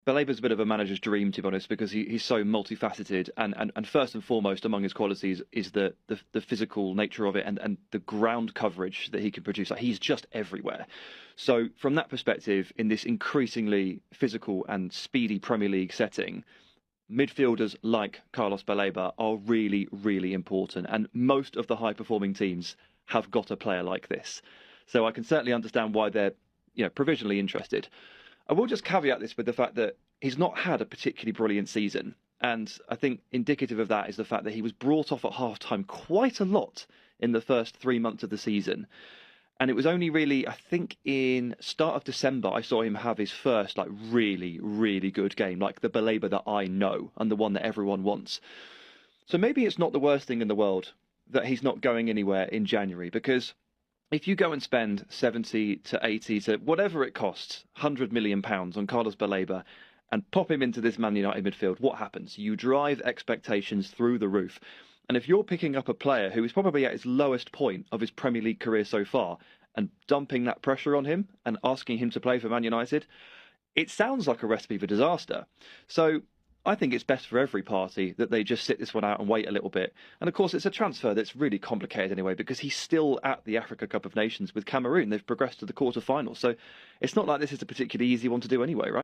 Baleba's a bit of a manager's dream, to be honest, because he's so multifaceted, and first and foremost among his qualities is the physical nature of it, and the ground coverage that he can produce. Like, he's just everywhere. So from that perspective, in this increasingly physical and speedy Premier League setting, midfielders like Carlos Baleba are really, really important, and most of the high-performing teams have got a player like this. So I can certainly understand why they're, provisionally interested. I will just caveat this with the fact that he's not had a particularly brilliant season. And I think indicative of that is the fact that he was brought off at half-time quite a lot in the first 3 months of the season. And it was only really, I think, in start of December, I saw him have his first really, really good game, like the Baleba that I know and the one that everyone wants. So maybe it's not the worst thing in the world that he's not going anywhere in January, because if you go and spend 70 to 80 to whatever it costs, £100 million on Carlos Baleba and pop him into this Man United midfield, what happens? You drive expectations through the roof. And if you're picking up a player who is probably at his lowest point of his Premier League career so far and dumping that pressure on him and asking him to play for Man United, it sounds like a recipe for disaster. So I think it's best for every party that they just sit this one out and wait a little bit. And of course, it's a transfer that's really complicated anyway, because he's still at the Africa Cup of Nations with Cameroon. They've progressed to the quarter-final. So it's not like this is a particularly easy one to do anyway, right?